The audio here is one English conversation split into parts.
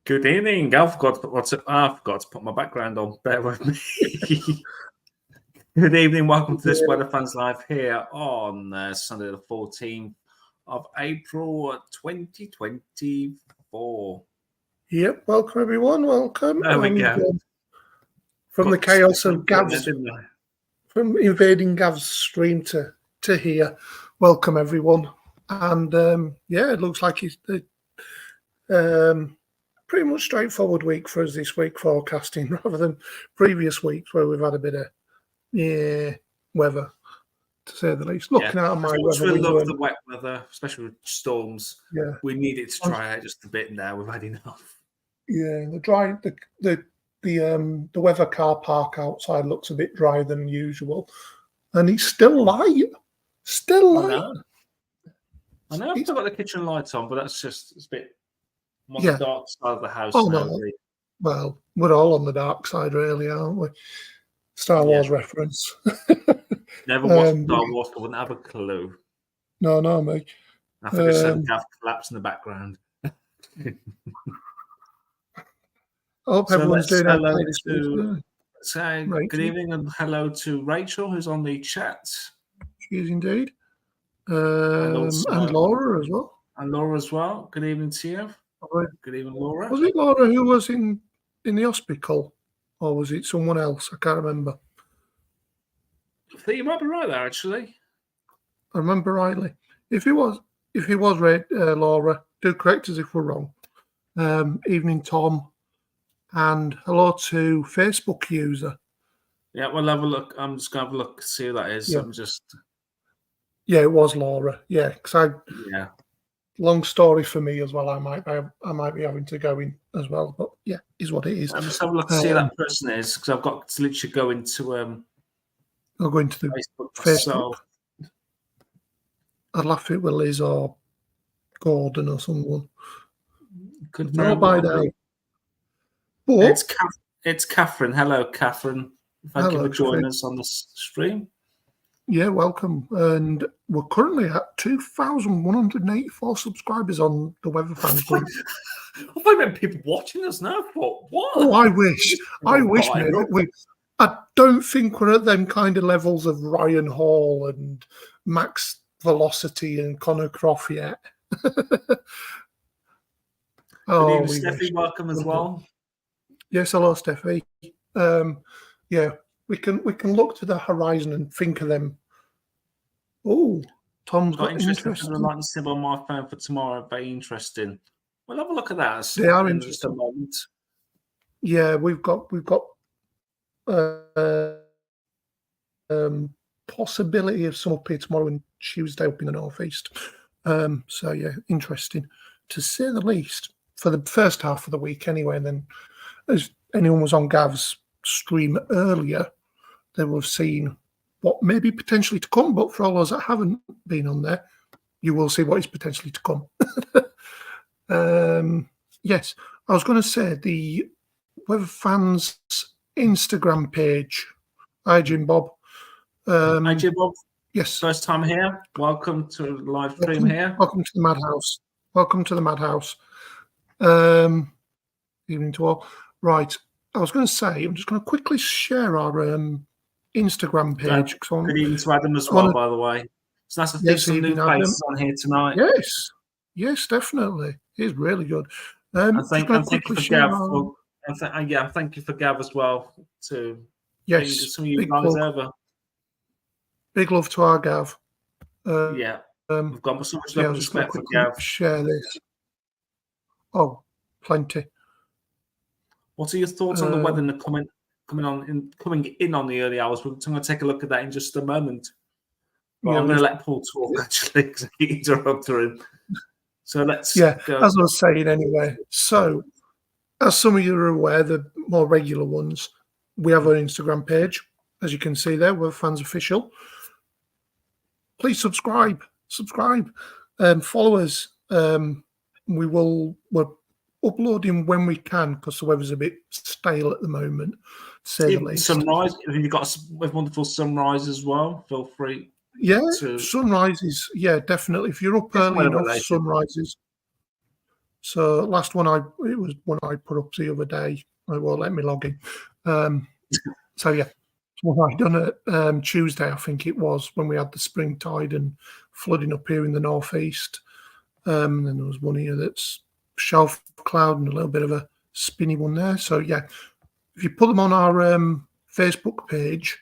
Good evening. I forgot to put my background on. Bear with me. Good evening. Welcome to this Weather Fans Live here on Sunday the 14th of April 2024. Yep. Welcome, everyone. Welcome. There we go. From the chaos of Gav's, from invading Gav's stream to here, welcome, everyone. And it looks like it's the pretty much straightforward week for us this week, forecasting, rather than previous weeks where we've had a bit of weather, to say the least. Looking out my weather, we love the wet weather, especially with storms. Yeah, we need it to dry out just a bit now. We've had enough. Yeah, the weather car park outside looks a bit drier than usual, and it's still light. I know. I've still got the kitchen lights on, but that's just it's a bit on the dark side of the house. Oh no! Well, we're all on the dark side, really, aren't we? Star Wars reference. Never watched Star Wars. I wouldn't have a clue. No, mate. I think I said Gav collapse in the background. I hope everyone's doing okay. Good evening and hello to Rachel, who's on the chat. She is indeed. And Laura as well. Good evening to you. Good evening, Laura. Was it Laura who was in the hospital, or was it someone else? I can't remember. I think you might be right there, actually. I remember rightly. If he was Laura, do correct us if we're wrong. Evening, Tom, and hello to Facebook user. Yeah, we'll have a look. I'm just going to have a look, see who that is. Yeah, it was Laura. Yeah, because long story for me as well. I might be having to go in as well, but yeah, is what it is. I'm just having a look to see who that person is, because I've got to literally go into I'll go into the Facebook. So I'd laugh if it were Liz or Gordon or someone. Could know by now. But it's Catherine. Hello, Catherine. Thank you for joining us on this stream. Yeah, welcome. And we're currently at 2,184 subscribers on the Weather Fans group. I thought meant people watching us now. What? Oh, I wish, mate. I don't think we're at them kind of levels of Ryan Hall and Max Velocity and Connor Croft yet. Good evening, Steffi. Welcome as well. Yes, hello, Steffi. We can look to the horizon and think of them. Oh, Tom's got interesting. I'd like to see on my phone for tomorrow. Very interesting. We'll have a look at that. They are interesting. Just a moment. Yeah, we've got possibility of some up here tomorrow and Tuesday up in the northeast. So yeah, interesting to say the least for the first half of the week anyway. And then, as anyone was on Gav's stream earlier, they will have seen what may be potentially to come. But for all those that haven't been on there, you will see what is potentially to come. Yes, I was going to say the Weather Fans Instagram page. Hi, Jim Bob. Hi, Jim Bob. Yes. First time here. Welcome to the live stream here. Welcome to the Madhouse. Evening to all. Right. I was going to say, I'm just going to quickly share our Instagram page. Good evening to Adam as well, by the way. It's nice to see some new faces on here tonight. Yes, definitely. It's really good. Thank you for Gav. Thank you for Gav as well. Yes, some of you guys over. Big love to our Gav. We've got so much love and respect for Gav. Share this. Oh, plenty. What are your thoughts on the weather in the coming in on the early hours? We're going to take a look at that in just a moment. Well, I'm going to let Paul talk actually because I interrupted him. So let's go. As I was saying anyway. So, as some of you are aware, the more regular ones, we have an Instagram page, as you can see there. We're Fans Official. Please subscribe, follow us. We're uploading when we can because the weather's a bit stale at the moment. To say the least. Sunrise. If you've got a wonderful sunrise as well, feel free. Sunrises. Yeah, definitely. If you're up early enough, sunrises. So last one it was one I put up the other day. It won't let me log in. So yeah, what I done it Tuesday, I think it was, when we had the spring tide and flooding up here in the northeast. And then there was one here that's shelf cloud and a little bit of a spinny one there. So yeah, if you put them on our Facebook page,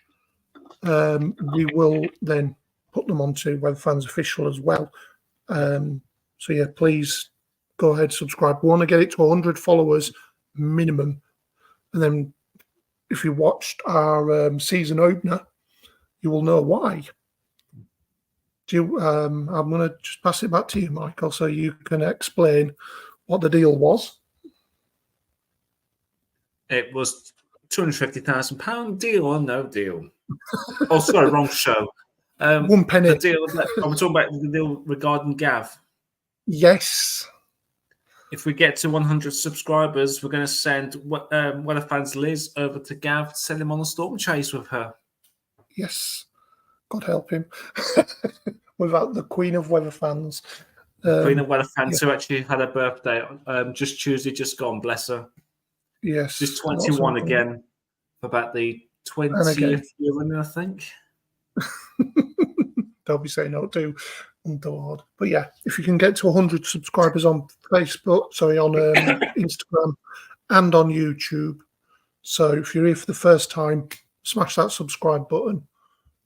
we will then put them onto Weather Fans Official as well. So yeah, please go ahead, subscribe. We want to get it to 100 followers minimum, and then if you watched our season opener, you will know why. I'm going to just pass it back to you, Michael, so you can explain what the deal was. It was £250,000 deal or no deal. Oh, sorry, wrong show. 1 penny. The deal. I'm talking about the deal regarding Gav. Yes. If we get to 100 subscribers, we're going to send Weather Fans Liz over to Gav to send him on a storm chase with her. Yes. God help him. Without the Queen of Weather Fans. Queen of Weather Fans, who actually had her birthday just Tuesday, just gone, bless her. Yes. She's 21 again, for about the 20th year running, I think. They'll be saying no to Underlord. But yeah, if you can get to 100 subscribers on Facebook, on Instagram and on YouTube. So if you're here for the first time, smash that subscribe button.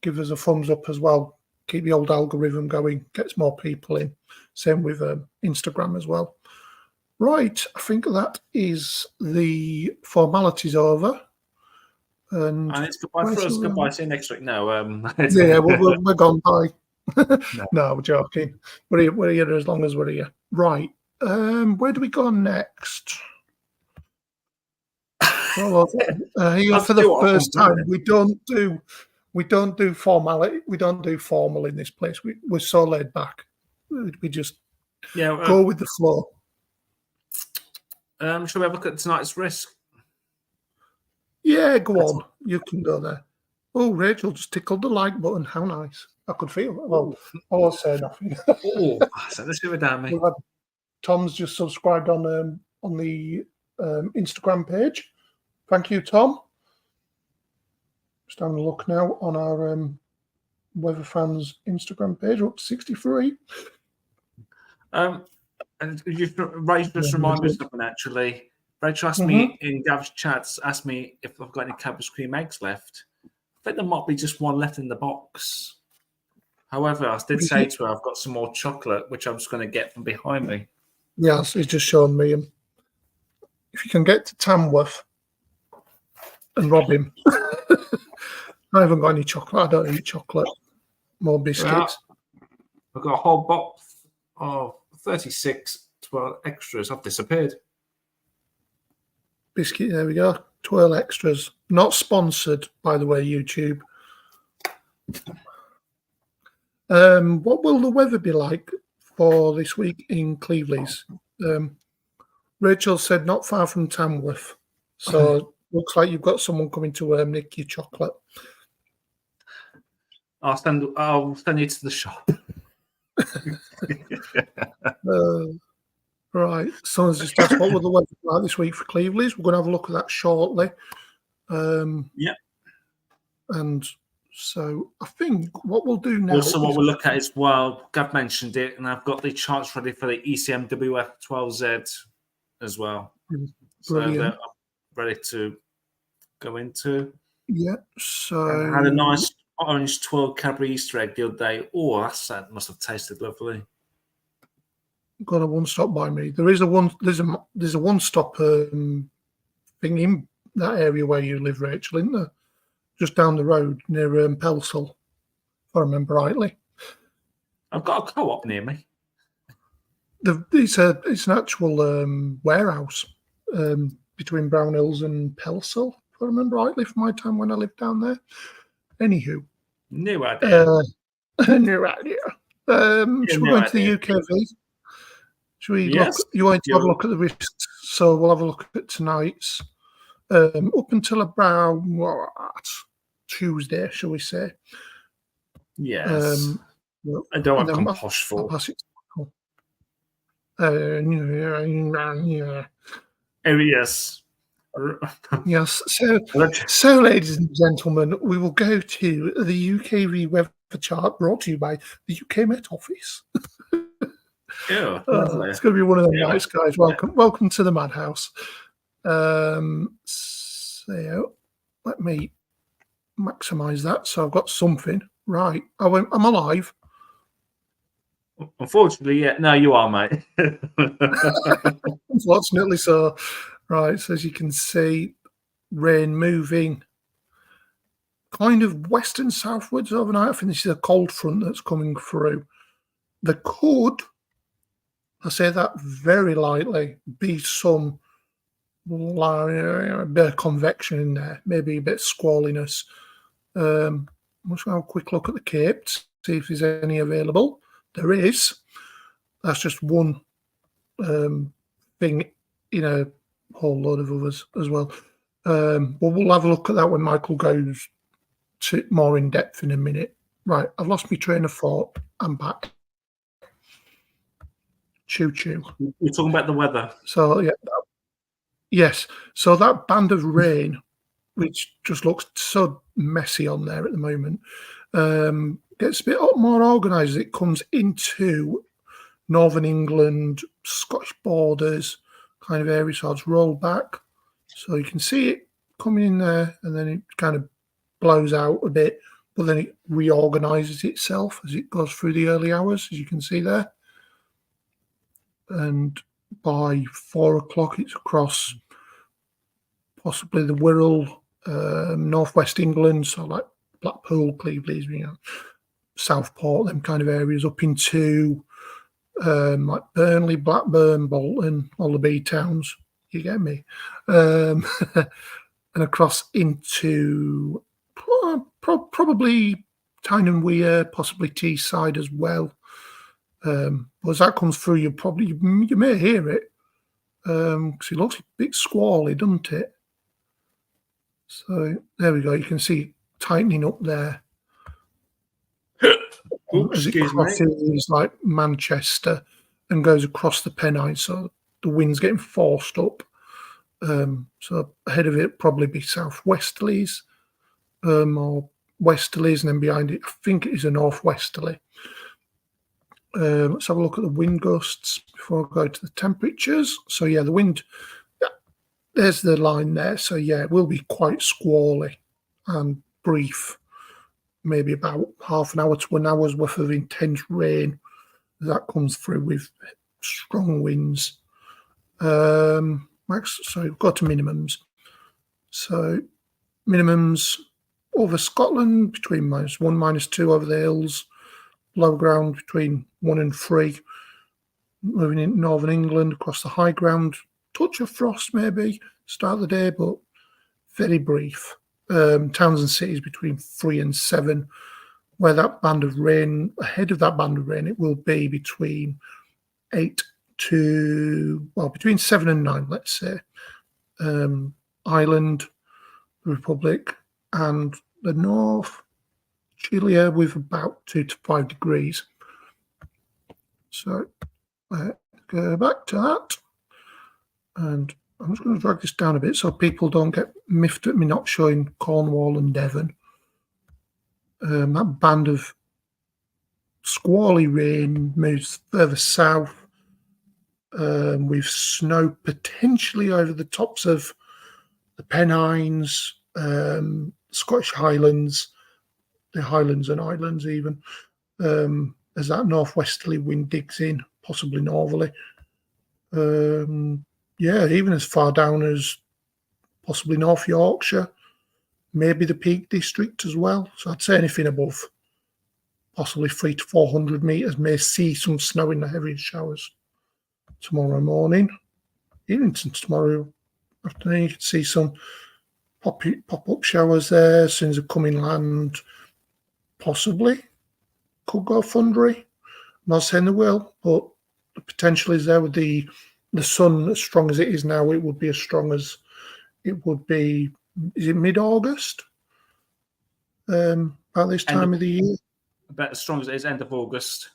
Give us a thumbs up as well. Keep the old algorithm going. Gets more people in. Same with Instagram as well. Right, I think that is the formalities over. And it's goodbye for us. Goodbye. See you next week. No, yeah, we're gone. Bye. No, we're joking. We're here as long as we're here. Right. Where do we go next? Well, here for the first time, we don't do formality. We don't do formal in this place. We're so laid back. We just go with the flow. Shall we have a look at tonight's risk? Yeah, go on. You can go there. Oh, Rachel just tickled the like button. How nice. I could feel it. Well, I'll say nothing. So let's do it down, me. Tom's just subscribed on the Instagram page. Thank you, Tom. Just having a look now on our Weather Fans Instagram page. We're up to 63. And Rachel just reminded me of something, actually. Rachel asked me in Gav's chats, asked me if I've got any Cadbury's cream eggs left. I think there might be just one left in the box. However, I did say to her, I've got some more chocolate, which I'm just going to get from behind me. Yes, he's just shown me. If you can get to Tamworth and rob him. I haven't got any chocolate. I don't eat chocolate. More biscuits. I've got a whole box of 36 12 extras. I've disappeared. Biscuit, there we go. 12 extras. Not sponsored, by the way, YouTube. What will the weather be like for this week in Cleveleys? Rachel said not far from Tamworth. So looks like you've got someone coming to nick your chocolate. I'll send you to the shop. Right. Someone's just asked what will the weather be like this week for Cleveleys. We're going to have a look at that shortly. Yeah. And so I think what we'll do now. Also, what we'll look at is, well, Gav mentioned it, and I've got the charts ready for the ECMWF 12Z as well. Brilliant. So they're ready to go into. Yeah. So I had a nice orange 12 Cadbury Easter egg the other day. Oh, that must have tasted lovely. Got a one-stop by me. There's a one-stop thing in that area where you live, Rachel, isn't there? Just down the road near Pelsall, if I remember rightly. I've got a co-op near me. It's an actual warehouse between Brown Hills and Pelsall, if I remember rightly, from my time when I lived down there. Anywho. New idea. New idea. Should we go into the UKV? Should we look? You want to have a look at the risks? So we'll have a look at tonight's. Up until about Tuesday, shall we say? Yes. I don't want to come posh for. Yes. Yes. So, ladies and gentlemen, we will go to the UKV weather chart brought to you by the UK Met Office. Yeah, lovely. It's going to be one of the nights, guys. Welcome to the madhouse. So let me maximize that. So I've got something. Right. I'm alive. Unfortunately, yeah. No, you are, mate. Unfortunately, so. Right. So as you can see, rain moving kind of west and southwards overnight. I think this is a cold front that's coming through. There could, I say that very lightly, be some a bit of convection in there, maybe a bit of squalliness. Let's have a quick look at the Cape, see if there's any available. There is. That's just one thing in a whole load of others as well. But we'll have a look at that when Michael goes more in depth in a minute. Right, I've lost my train of thought. I'm back. Choo choo. We're talking about the weather. So yeah, yes. So that band of rain, which just looks so messy on there at the moment, gets a bit more organised as it comes into Northern England, Scottish borders kind of area. So it's rolled back. So you can see it coming in there, and then it kind of blows out a bit, but then it reorganises itself as it goes through the early hours, as you can see there. And by 4 o'clock, it's across possibly the Wirral, northwest England, so like Blackpool, Cleveland, Southport, them kind of areas, up into like Burnley, Blackburn, Bolton, all the B towns. You get me? And across into probably Tyne and Wear, possibly Teesside as well. But as that comes through, you may hear it because it looks a bit squally, doesn't it? So there we go. You can see it tightening up there as it crosses like Manchester and goes across the Pennines. So the wind's getting forced up. So ahead of it probably be southwesterlies or westerlies, and then behind it, I think it is a northwesterly. Let's have a look at the wind gusts before I go to the temperatures. So yeah, the wind, there's the line there. So yeah, it will be quite squally and brief, maybe about half an hour to an hour's worth of intense rain that comes through with strong winds. So we've got to minimums. So minimums over Scotland between -1, -2 over the hills. Low ground between 1 and 3. Moving in Northern England across the high ground. Touch of frost maybe start of the day, but very brief. Towns and cities between 3 and 7. Where that band of rain, ahead of that band of rain, it will be between 8 to, well, between 7 and 9, let's say. Ireland, the Republic, and the North, Chile with about 2 to 5 degrees. So go back to that. And I'm just going to drag this down a bit so people don't get miffed at me not showing Cornwall and Devon. That band of squally rain moves further south with snow potentially over the tops of the Pennines, Scottish Highlands, the Highlands and Islands even, as that northwesterly wind digs in, possibly northerly. Yeah, even as far down as possibly North Yorkshire, maybe the Peak District as well. So I'd say anything above possibly 300 to 400 metres may see some snow in the heaviest showers tomorrow morning. Even tomorrow afternoon, you can see some pop-up showers there as soon as they come inland. Possibly could go thundery. I'm not saying they will, but the potential is there with the sun as strong as it is now. It would be as strong as it would be. Is it mid-August? About this time of the year? About as strong as it is end of August.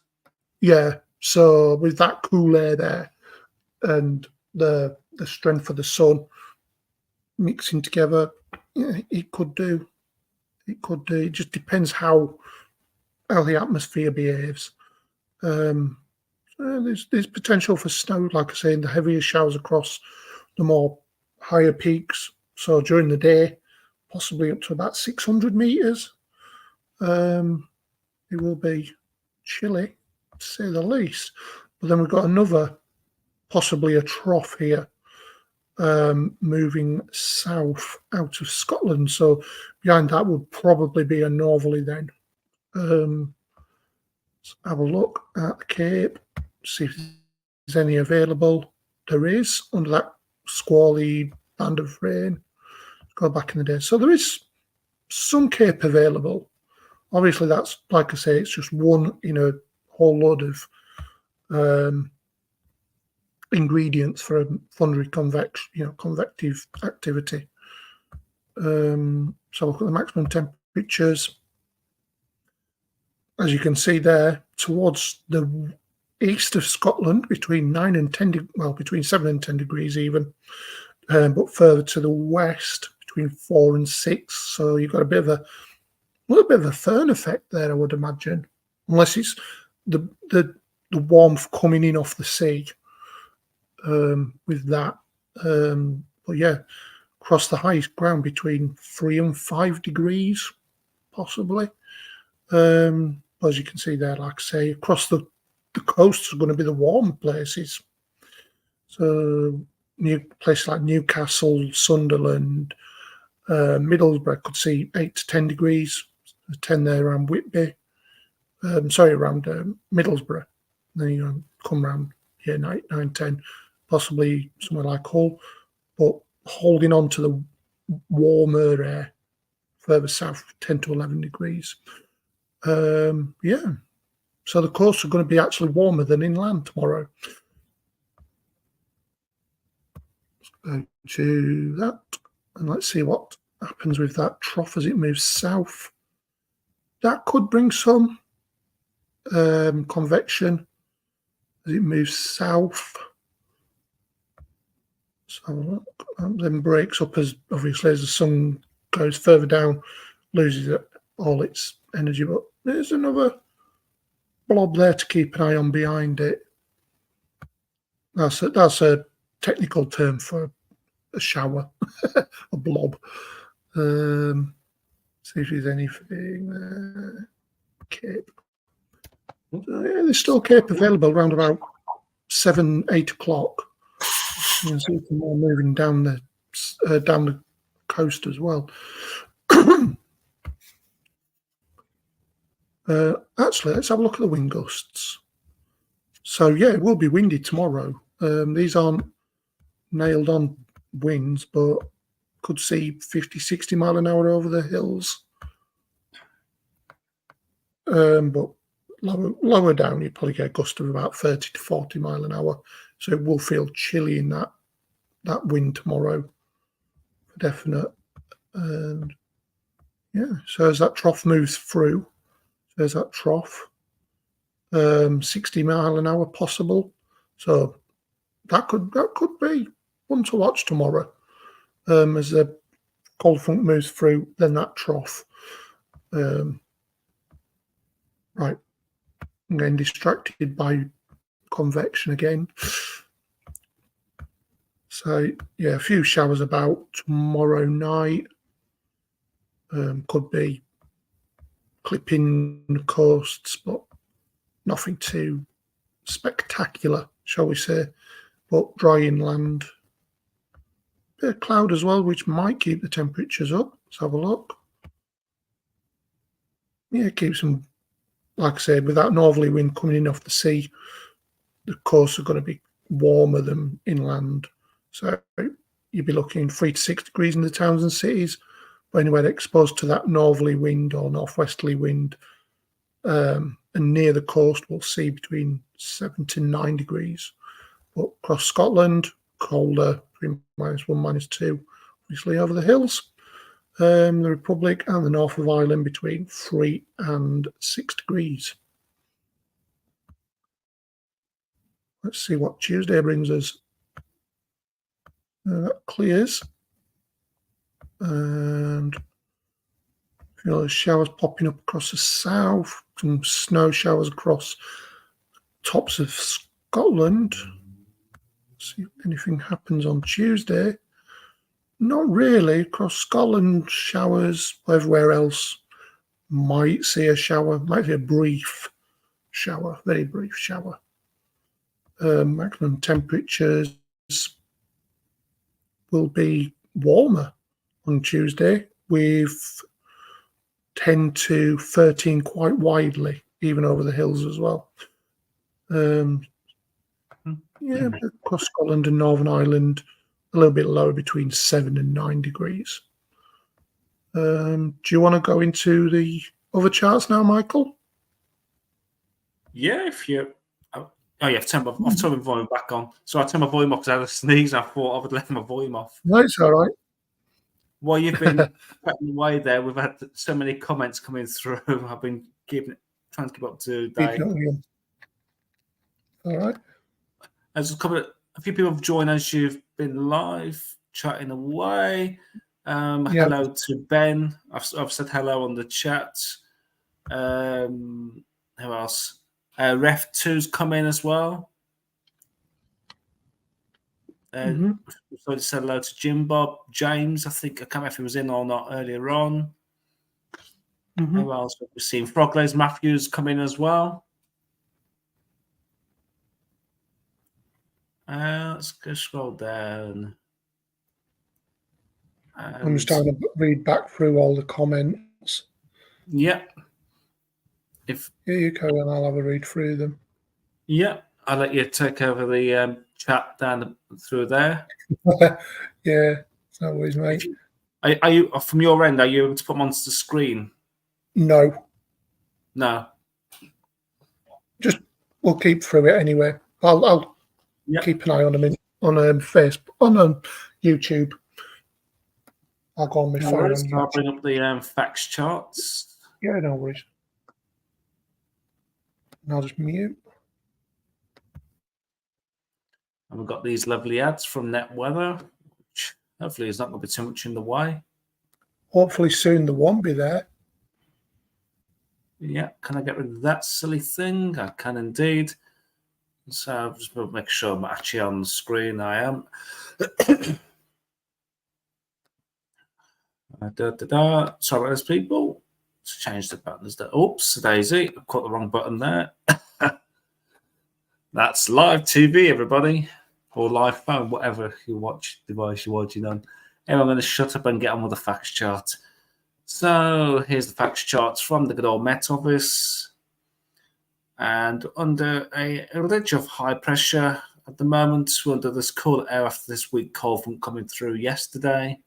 Yeah, So with that cool air there and the strength of the sun mixing together, yeah, it could do. It could do. It just depends how the atmosphere behaves. There's potential for snow, like I say, in the heavier showers across the more higher peaks. So during the day, possibly up to about 600 meters. It will be chilly, to say the least. But then we've got another, possibly a trough here, moving south out of Scotland. So behind that would probably be a northerly then. Let's have a look at the Cape, see if there's any available. There is, under that squally band of rain. Go back in the day. So there is some Cape available. Obviously, that's, like I say, it's just one in a whole load of ingredients for a thundery convective activity. So look at the maximum temperatures. As you can see there, towards the east of Scotland, between 9 and 10, between 7 and 10 degrees even, but further to the west, between 4 and 6. So you've got a little bit of a föhn effect there, I would imagine, unless it's the warmth coming in off the sea with that. But yeah, across the highest ground between 3 and 5 degrees, possibly. As you can see there, like I say, across the coasts are going to be the warm places. So places like Newcastle, Sunderland, Middlesbrough could see 8 to 10 degrees. 10 there around Whitby. Around Middlesbrough. Then you come around 9, 10, possibly somewhere like Hull, but holding on to the warmer air further south, 10 to 11 degrees. Yeah. So the coasts are going to be actually warmer than inland tomorrow. Let's go to that, and let's see what happens with that trough as it moves south. That could bring some convection as it moves south. So then breaks up as obviously as the sun goes further down, loses all its energy. But there's another blob there to keep an eye on behind it. That's a technical term for a shower, a blob. See if there's anything there. Cape. So, yeah, there's still Cape available around about 7, 8 o'clock. You can see some more moving down the coast as well. Actually, let's have a look at the wind gusts. So yeah, it will be windy tomorrow. These aren't nailed on winds, but could see 50, 60 mile an hour over the hills. But lower down, you probably get a gust of about 30 to 40 mile an hour. So it will feel chilly in that wind tomorrow, for definite. And yeah, so as that trough moves through, there's that trough, 60 mile an hour possible. So that could be one to watch tomorrow. As the cold front moves through, then that trough. Right, I'm getting distracted by convection again. So yeah, a few showers about tomorrow night. Could be clipping the coasts, but nothing too spectacular, shall we say. But dry inland. Bit of cloud as well, which might keep the temperatures up. Let's have a look. Yeah, it keeps them, like I said, with that northerly wind coming in off the sea, the coasts are going to be warmer than inland. So you'd be looking 3 to 6 degrees in the towns and cities. But anywhere exposed to that northerly wind or northwesterly wind, and near the coast, we'll see between 7 to 9 degrees. But across Scotland, colder, between -1, -2, obviously over the hills. The Republic and the north of Ireland between 3 and 6 degrees. Let's see what Tuesday brings us. That clears. And showers popping up across the south, some snow showers across tops of Scotland. See if anything happens on Tuesday. Not really. Across Scotland, showers. Everywhere else might see a shower, might see a brief shower, very brief shower. Maximum temperatures will be warmer on Tuesday, with 10 to 13 quite widely, even over the hills as well. Across Scotland and Northern Ireland, a little bit lower, between 7 and 9 degrees. Do you want to go into the other charts now, Michael? Yeah, if you... Oh, yeah, I've turned my volume back on. So I turned my volume off because I had a sneeze. I thought I would left my volume off. No, it's all right. While you've been cutting away there, we've had so many comments coming through. I've been trying to keep up to date. All right. There's a few people have joined as you've been live, chatting away. Hello to Ben. I've said hello on the chat. Who else? Ref 2's come in as well. So I said hello to Jim Bob, James. I can't remember if he was in or not earlier on. Who else have we seen? Froglaze Matthews come in as well. Let's go scroll down. I'm just trying to read back through all the comments. Yeah. Here you go, and I'll have a read through them. Yeah, I'll let you take over the chat down through there. Yeah, it's no worries, mate. Are you, from your end, are you able to put them onto the screen? No. Just we'll keep through it anyway. I'll keep an eye on them on Facebook, on YouTube. I'll go on my phone. I'll bring up the facts charts. Yeah, no worries. And I'll just mute. And we've got these lovely ads from NetWeather, which hopefully is not going to be too much in the way. Hopefully soon there won't be there. Yeah, can I get rid of that silly thing? I can indeed. So I'll just make sure I'm actually on the screen. I am. Sorry, those people. Let's change the buttons. Oops, Daisy. I caught the wrong button there. That's live TV, everybody. Or live phone, whatever device you're watching on. Anyway, I'm going to shut up and get on with the facts chart. So here's the facts charts from the good old Met Office. And under a ridge of high pressure at the moment, we're under this cool air after this weak cold front coming through yesterday.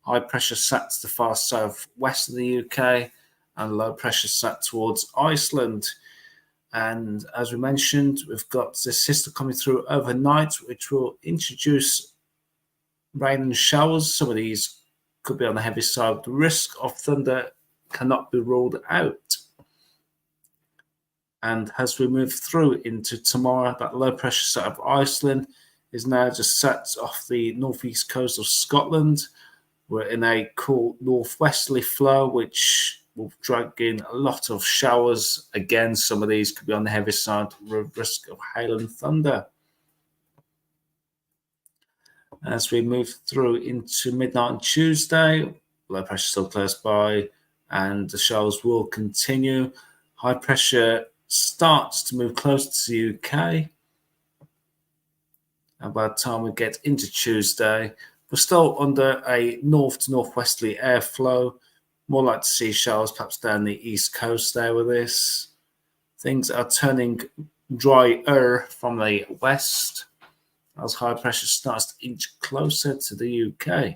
High pressure sat to the far southwest of the UK, and low pressure sat towards Iceland. And as we mentioned, we've got this system coming through overnight, which will introduce rain and showers. Some of these could be on the heavy side. The risk of thunder cannot be ruled out. And as we move through into tomorrow, that low pressure sat of Iceland is now just sat off the northeast coast of Scotland. We're in a cool northwesterly flow, which will drag in a lot of showers. Again, some of these could be on the heavy side, risk of hail and thunder. As we move through into midnight on Tuesday, low pressure still close by, and the showers will continue. High pressure starts to move close to the UK. And by the time we get into Tuesday, we're still under a north to northwesterly airflow. More like to see showers perhaps down the east coast there with this. Things are turning drier from the west as high pressure starts to inch closer to the UK.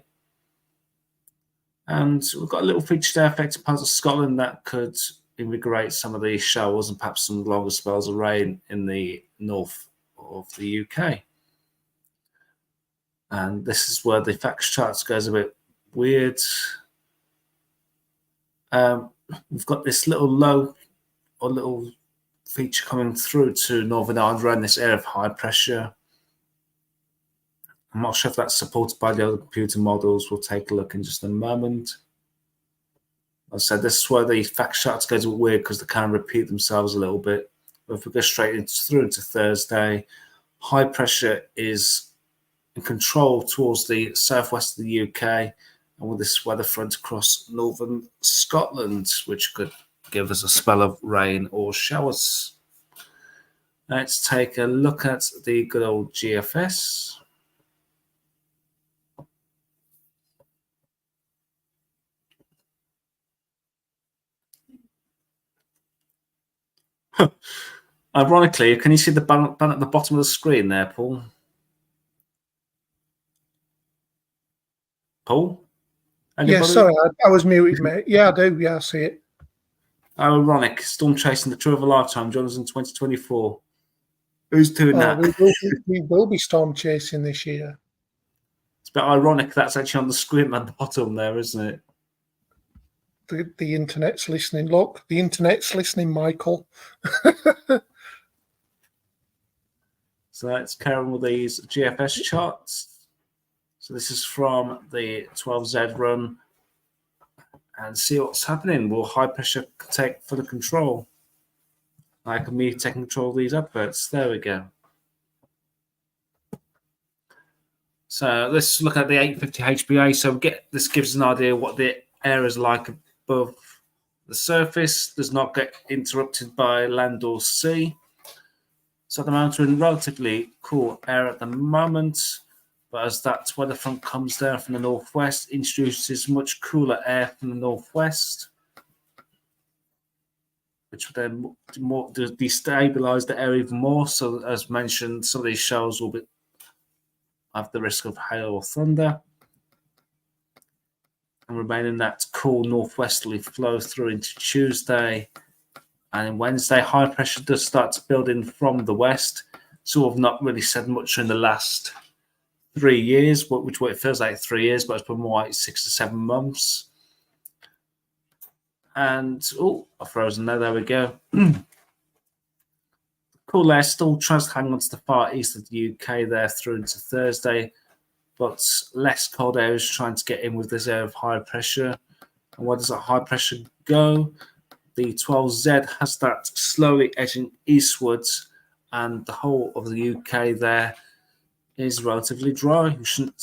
And we've got a little feature there affecting parts of Scotland that could invigorate some of these showers and perhaps some longer spells of rain in the north of the UK. And this is where the facts charts goes a bit weird. We've got this little low or little feature coming through to Northern Ireland around this area of high pressure. I'm not sure if that's supported by the other computer models. We'll take a look in just a moment. As I said, this is where the fact charts get a bit weird because they kind of repeat themselves a little bit. But if we go straight through into Thursday, high pressure is in control towards the southwest of the UK, and with this weather front across northern Scotland, which could give us a spell of rain or showers. Let's take a look at the good old GFS. Ironically, can you see the button at the bottom of the screen there, Paul? Paul? Anybody? Yeah, sorry, I was muted, mate. Yeah, I do. Yeah, I see it. Ironic. Storm chasing the true of a lifetime. John's in 2024. Who's doing that? We will be storm chasing this year. It's a bit ironic that's actually on the screen at the bottom there, isn't it? The internet's listening. Look, the internet's listening, Michael. So let's carry on with these GFS charts. So this is from the 12Z run. And see what's happening. Will high pressure take full control? Like me taking control of these adverts. There we go. So let's look at the 850 HBA. So this gives us an idea what the air is like above the surface. Does not get interrupted by land or sea. So at the moment, we're in relatively cool air at the moment. But as that weather front comes down from the northwest, introduces much cooler air from the northwest, which would then destabilize the air even more. So, as mentioned, some of these showers will have the risk of hail or thunder, and remain in that cool northwesterly flow through into Tuesday. And on Wednesday, high pressure does start to build in from the west. So we've not really said much in the last 3 years, which it feels like 3 years, but it's been more like 6 to 7 months. And I've frozen there. There we go. Cool air still tries to hang on to the far east of the UK there through into Thursday, but less cold air is trying to get in with this air of high pressure. And where does that high pressure go? The 12Z has that slowly edging eastwards, and the whole of the UK there is relatively dry. We shouldn't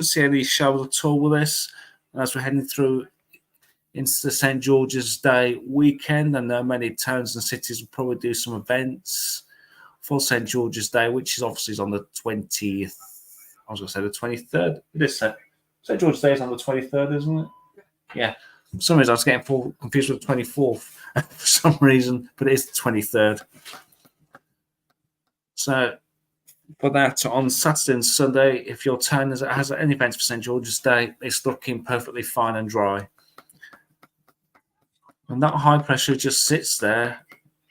see any showers at all with this. And as we're heading through into the St. George's Day weekend, I know many towns and cities will probably do some events for St. George's Day, which is obviously on the 20th. I was going to say the 23rd. It is St. George's Day is on the 23rd, isn't it? Yeah. For some reason, I was getting confused with the 24th for some reason, but it is the 23rd. So for that, on Saturday and Sunday, if your town has any events for St. George's Day, it's looking perfectly fine and dry. And that high pressure just sits there,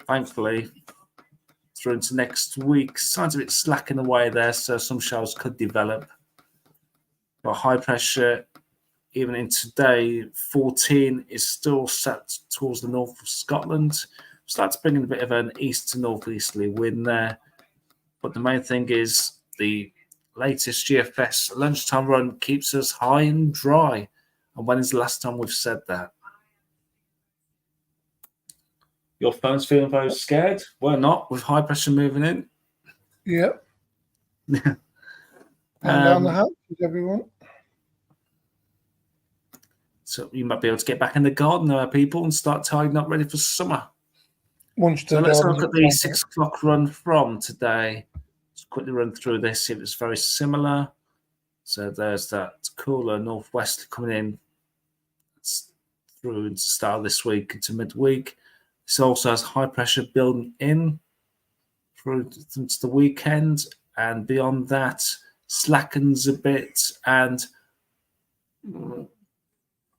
thankfully, through into next week. Signs of it slacking away there, so some showers could develop. But high pressure, even in today, 14 is still set towards the north of Scotland. Starts bringing a bit of an east to northeasterly wind there. But the main thing is the latest GFS lunchtime run keeps us high and dry. And when is the last time we've said that? Your phone's feeling very scared? We're not, with high pressure moving in. Yep. And down the house, everyone. So you might be able to get back in the garden there, people, and start tidying up ready for summer. So let's look at the 6 o'clock run from today. Just quickly run through this, see if it's very similar. So there's that cooler northwest coming in through into the start of this week into midweek. This also has high pressure building in through into the weekend, and beyond that, slackens a bit, and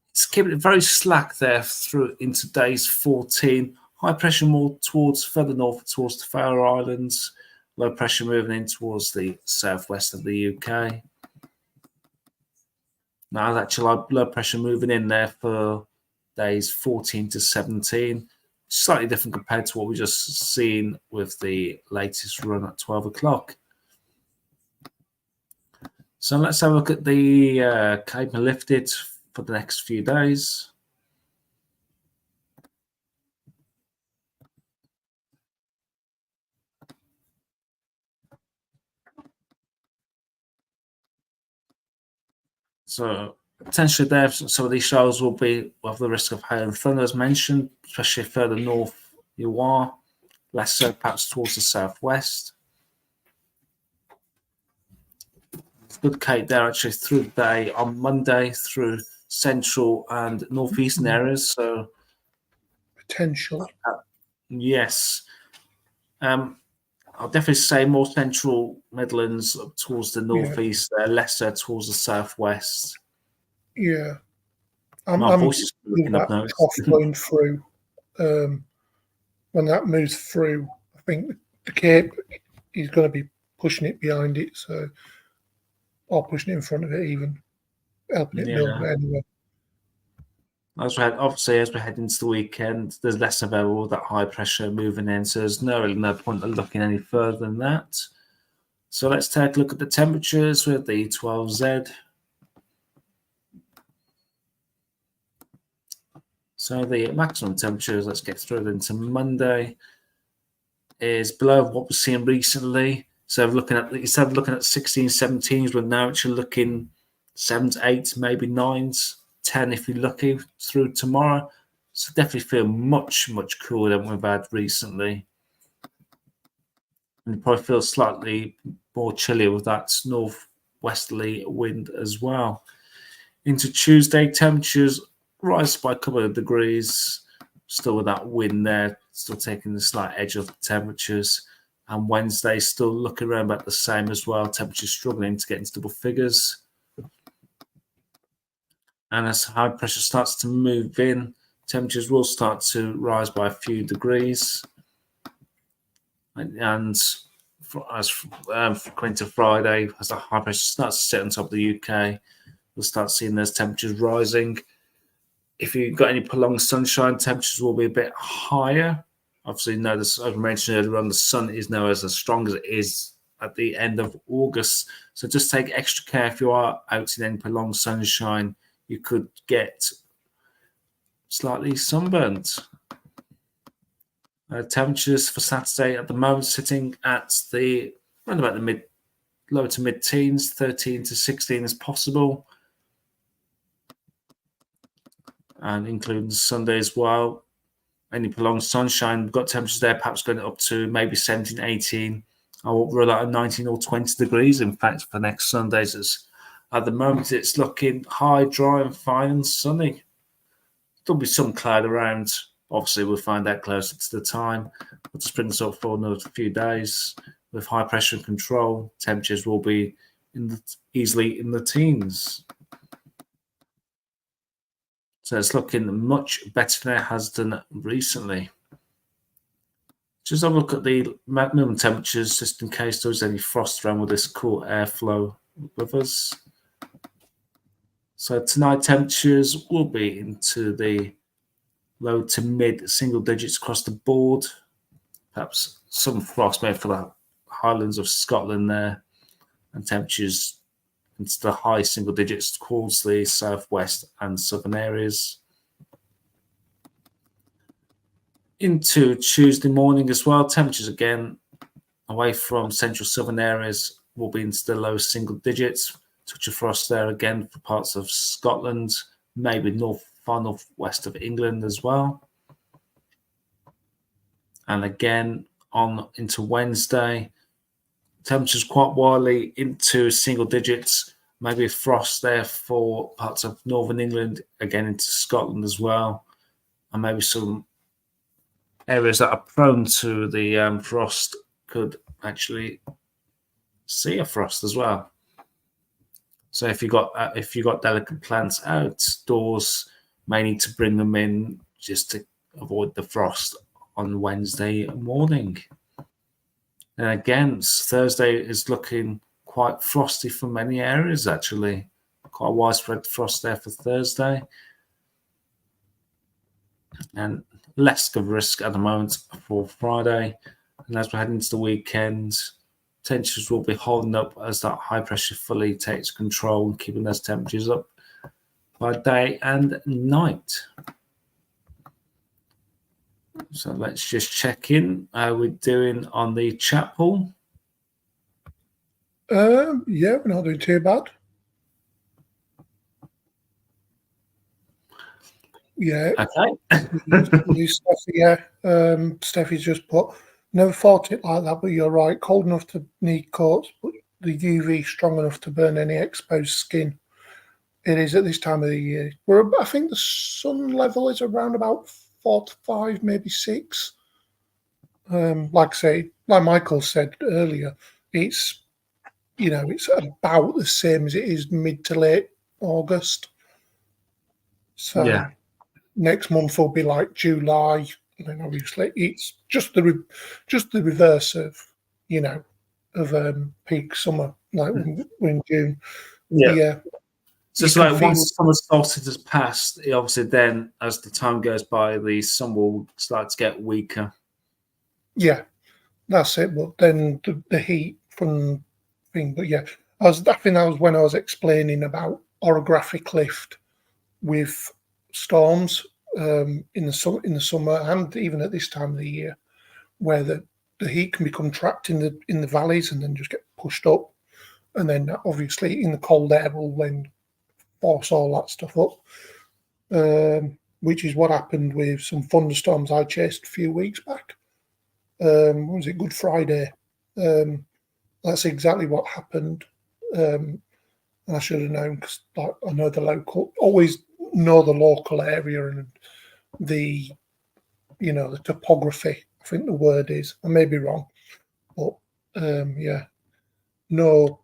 it's keeping it very slack there through into days 14. High pressure more towards further north, towards the Faroe Islands. Low pressure moving in towards the southwest of the UK. Now, actually, low pressure moving in there for days 14 to 17. slightly different compared to what we just seen with the latest run at 12 o'clock. So let's have a look at the Cape and lifted for the next few days. So potentially there, some of these shows will have the risk of hail and thunder, as mentioned, especially further north you are, less so perhaps towards the southwest. Good Cape there actually through the day on Monday through central and northeastern areas. So potentially, yes. I'll definitely say more central Midlands towards the northeast, lesser towards the southwest. Yeah, My voice is looking up now. Going through. When that moves through, I think the Cape is going to be pushing it behind it, so or pushing it in front of it, even helping it build it anyway. As we head into the weekend, there's less of all that high pressure moving in, so there's no point of looking any further than that. So let's take a look at the temperatures with the 12Z. So the maximum temperatures, let's get through into Monday, is below what we've seen recently. So instead of looking at 16, 17s, we're now actually looking 7s, 8s, maybe 9s. 10 if you're lucky through tomorrow. So definitely feel much, much cooler than we've had recently. And you probably feel slightly more chilly with that northwesterly wind as well. Into Tuesday, temperatures rise by a couple of degrees, still with that wind there, still taking the slight edge of the temperatures. And Wednesday, still looking around about the same as well. Temperatures struggling to get into double figures. And as high pressure starts to move in, temperatures will start to rise by a few degrees. And as going to Friday, as the high pressure starts to sit on top of the UK, we'll start seeing those temperatures rising. If you've got any prolonged sunshine, temperatures will be a bit higher. Obviously, as I mentioned earlier on, the sun is nowhere as strong as it is at the end of August. So just take extra care if you are out in any prolonged sunshine. You could get slightly sunburnt. Temperatures for Saturday at the moment sitting at around about the low to mid teens, 13 to 16 as possible. And including Sunday as well. Any prolonged sunshine, we've got temperatures there perhaps going up to maybe 17, 18. I will rule out 19 or 20 degrees, in fact, for next Sundays. At the moment, it's looking high, dry, and fine and sunny. There'll be some cloud around. Obviously, we'll find out closer to the time. We'll just bring this up for another few days. With high pressure and control, temperatures will be easily in the teens. So it's looking much better than it has done recently. Just have a look at the minimum temperatures, just in case there's any frost around with this cool airflow with us. So tonight temperatures will be into the low to mid single digits across the board. Perhaps some frost made for the Highlands of Scotland there. And temperatures into the high single digits towards the southwest and southern areas. Into Tuesday morning as well, temperatures again away from central southern areas will be into the low single digits. Touch of frost there again for parts of Scotland, maybe far northwest of England as well. And again on into Wednesday, temperatures quite wildly into single digits, maybe frost there for parts of northern England, again into Scotland as well, and maybe some areas that are prone to the frost could actually see a frost as well. So if you got delicate plants outdoors, may need to bring them in just to avoid the frost on Wednesday morning. And again, Thursday is looking quite frosty for many areas, actually. Quite widespread frost there for Thursday. And less of a risk at the moment for Friday. And as we head into the weekend, temperatures will be holding up as that high pressure fully takes control and keeping those temperatures up by day and night. So let's just check in. How we're doing on the chat pool. Yeah, we're not doing too bad. Yeah. Okay. Steffi's just put, never thought it like that, but you're right. Cold enough to need coats, but the UV strong enough to burn any exposed skin. It is at this time of the year. I think the sun level is around about 4 to 5, maybe 6. Like I say, like Michael said earlier, it's about the same as it is mid to late August. So yeah. Next month will be like July, and then obviously it's just the reverse of peak summer, like we're in June. Yeah. So it's like once summer solstice has passed, obviously then as the time goes by, the sun will start to get weaker. Yeah, that's it. But then the heat from thing. But yeah, I think that was when I was explaining about orographic lift with storms in the summer and even at this time of the year, where the heat can become trapped in the valleys and then just get pushed up, and then obviously in the cold air will then force all that stuff up, which is what happened with some thunderstorms I chased a few weeks back. What was it, Good Friday? That's exactly what happened. And I should have known because I know always know the local area and the topography. I think the word is. I may be wrong, but know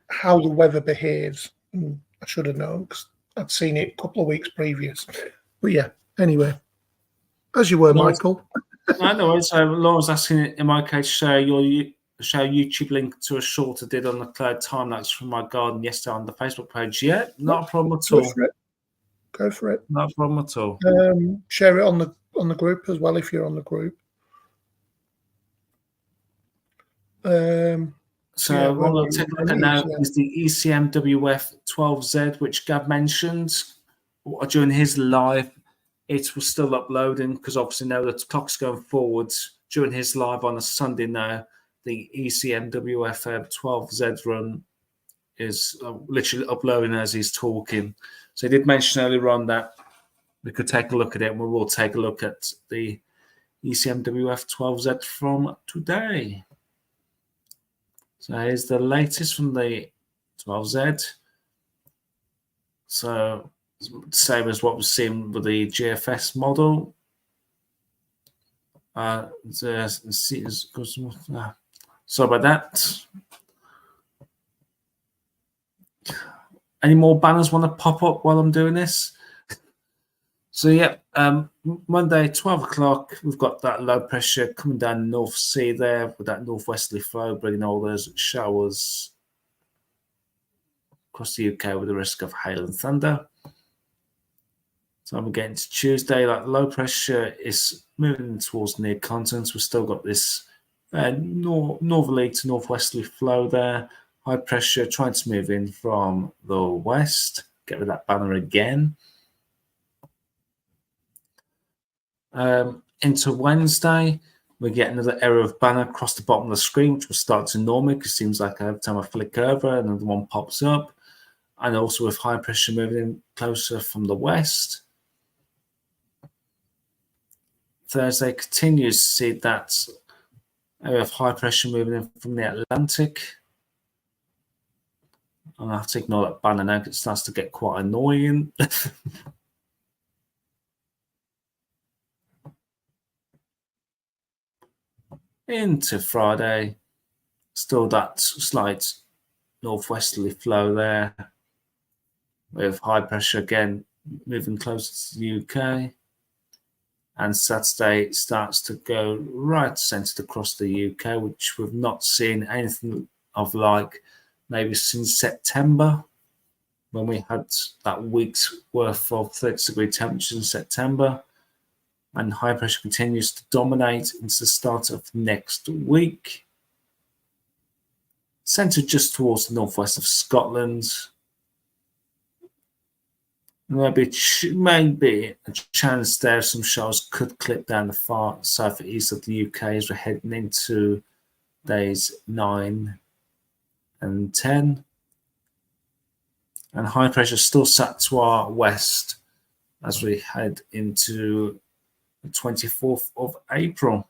how the weather behaves. And I should have known because I'd seen it a couple of weeks previous. But yeah, anyway, as you were, Michael. I know. So Laura's asking, am I okay to share your YouTube link to a short I did on the cloud time lapse from my garden yesterday on the Facebook page? Yeah, not a problem at all. Go for it. Not a problem at all. Share it on the group as well if you're on the group. So what we'll take a look at now is the ECMWF 12Z, which Gav mentioned during his live. It was still uploading because obviously now the clock's going forwards. During his live on a Sunday now, the ECMWF 12Z run is literally uploading as he's talking. So he did mention earlier on that we could take a look at it, and we will take a look at the ECMWF 12Z from today. So here's the latest from the 12Z. So same as what we've seen with the GFS model. Sorry about that. Any more banners want to pop up while I'm doing this? So yeah, Monday, 12 o'clock, we've got that low pressure coming down the North Sea there with that northwesterly flow, bringing all those showers across the UK with the risk of hail and thunder. So I'm getting to Tuesday, that low pressure is moving towards near continents. We've still got this northerly to northwesterly flow there. High pressure trying to move in from the west. Get rid of that banner again. Into Wednesday, we get another error of banner across the bottom of the screen, which will start to ignore me because it seems like every time I flick over, another one pops up. And also with high pressure moving in closer from the west. Thursday continues to see that area of high pressure moving in from the Atlantic. I'm going to have to ignore that banner now because it starts to get quite annoying. Into Friday, still that slight northwesterly flow there with high pressure again moving closer to the UK. And Saturday starts to go right centered across the UK, which we've not seen anything of like maybe since September, when we had that week's worth of 30-degree temperatures in September. and high pressure continues to dominate into the start of next week. Centred just towards the northwest of Scotland. Maybe a chance there some showers could clip down the far southeast of the UK as we're heading into days 9 and 10. And high pressure still sat to our west as we head into the 24th of April.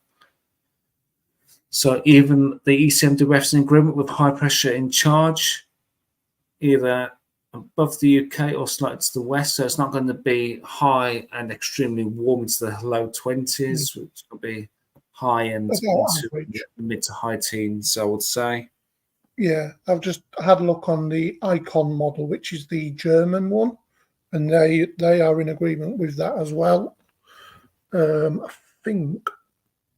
So even the ECMWF is in agreement with high pressure in charge, either above the UK or slightly to the west. So it's not going to be high and extremely warm into the low 20s, which will be high and into mid to high teens, I would say. Yeah, I've just had a look on the Icon model, which is the German one, and they are in agreement with that as well. I think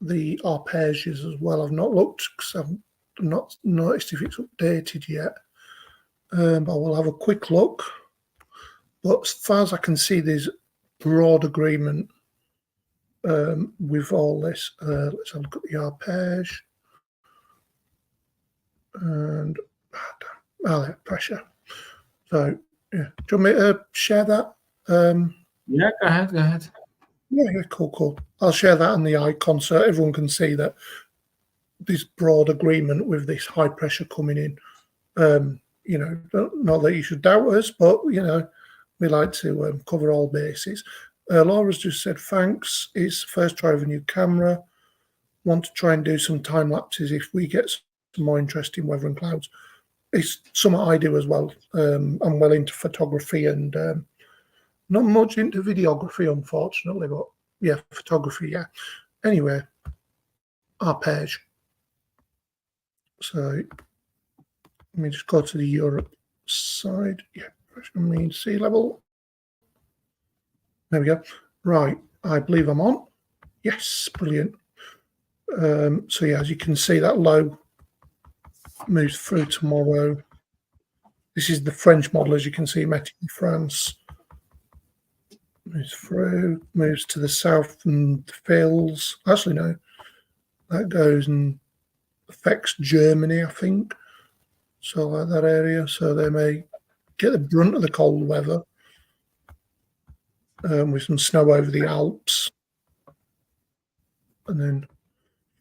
the arpeggios as well. I've not looked because I've not noticed if it's updated yet. But we'll have a quick look. But as far as I can see, there's broad agreement with all this. Let's have a look at the arpeggio. And pressure. So, yeah. Do you want me to share that? Yeah, go ahead. Yeah, cool. I'll share that on the Icon so everyone can see that this broad agreement with this high pressure coming in. Not that you should doubt us, but, we like to cover all bases. Laura's just said, thanks. It's first try of a new camera. Want to try and do some time lapses if we get some more interesting weather and clouds. It's something I do as well. I'm well into photography and not much into videography, unfortunately, but yeah, photography, yeah. Anyway, arpeggio. So let me just go to the Europe side. Yeah, pressure mean sea level. There we go. Right, I believe I'm on. Yes, brilliant. So yeah, as you can see, that low moves through tomorrow. This is the French model, as you can see, Météo France. Moves through, moves to the south and fills. Actually, no, that goes and affects Germany, I think. So like that area. So they may get the brunt of the cold weather with some snow over the Alps. And then you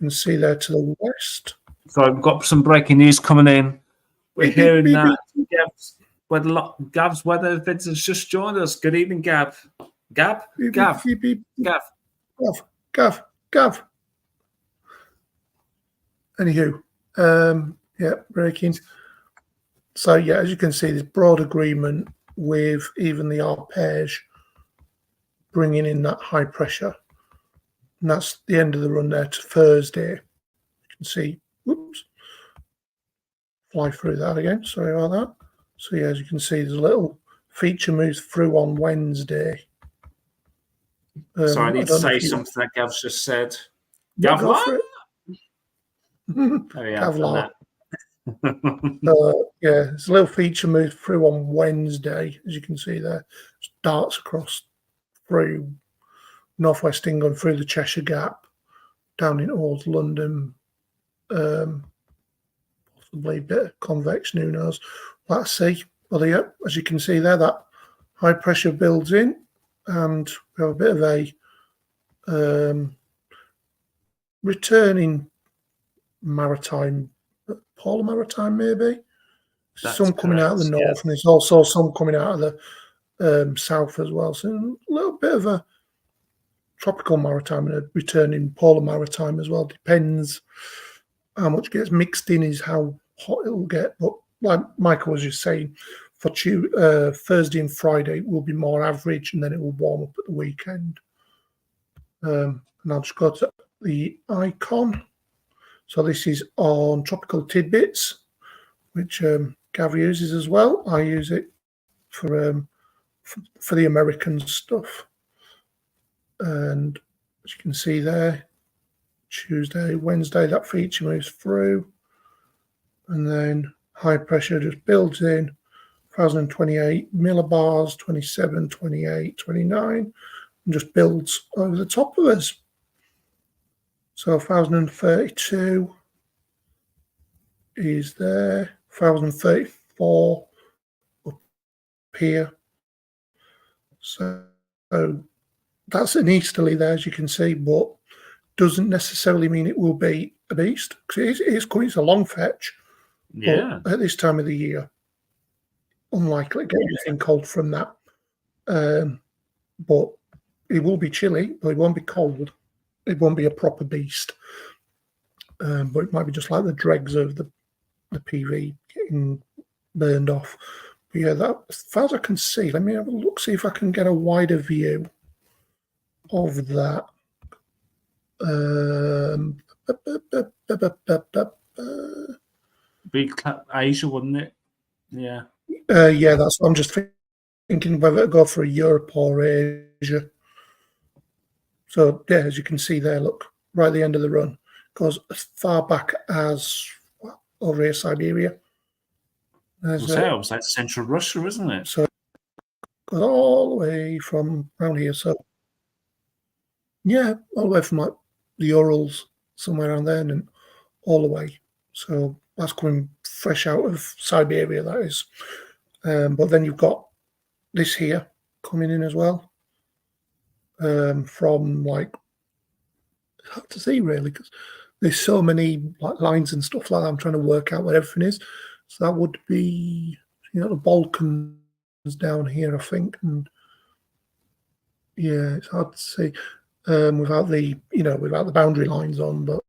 can see there to the west. So I've got some breaking news coming in. We're hearing that Gav's weather event has just joined us. Good evening, Gav. Gav. Anywho, yeah, breaking. So yeah, as you can see, there's broad agreement with even the arpeggio bringing in that high pressure, and that's the end of the run there to Thursday. You can see, whoops, fly through that again. Sorry about that. So yeah, as you can see, there's a little feature moves through on Wednesday. Sorry, I need to say something that Gav's just said. Gav, Gav, yeah, there's a little feature move through on Wednesday, as you can see there. Darts across through northwest England, through the Cheshire Gap, down in towards London. Possibly a bit of convection, who knows? Let's see. Well, yeah, as you can see there, that high pressure builds in, and we have a bit of a returning maritime, polar maritime maybe. That's some coming out of the north, and there's also some coming out of the south as well. So a little bit of a tropical maritime and a returning polar maritime as well. Depends how much gets mixed in is how hot it'll get. But like Michael was just saying, for Thursday and Friday will be more average, and then it will warm up at the weekend. And I'll just go to the Icon. So this is on Tropical Tidbits, which Gav uses as well. I use it for the American stuff. And as you can see there, Tuesday, Wednesday, that feature moves through. And then high pressure just builds in. 1028 millibars, 27, 28, 29. and just builds over the top of us. So 1032 is there, 1034 up here. So that's an easterly there, as you can see, but doesn't necessarily mean it will be a beast, because it's a long fetch. Yeah. But at this time of the year, unlikely to get anything cold from that. But it will be chilly, but it won't be cold. It won't be a proper beast. But it might be just like the dregs of the PV getting burned off. But yeah, that, as far as I can see, let me have a look, see if I can get a wider view of that. Big Asia, wouldn't it? Yeah. Yeah, that's what I'm just thinking, whether to go for Europe or Asia. So yeah, as you can see there, look, right at the end of the run, goes as far back as over here, Siberia. It's like central Russia, isn't it? So it goes all the way from around here. So yeah, all the way from like the Urals, somewhere around there, and all the way. So that's coming fresh out of Siberia, that is. But then you've got this here coming in as well. From like, hard to see really, because there's so many like lines and stuff like that. I'm trying to work out what everything is. So that would be, the Balkans down here, I think, and yeah, it's hard to see without the boundary lines on. But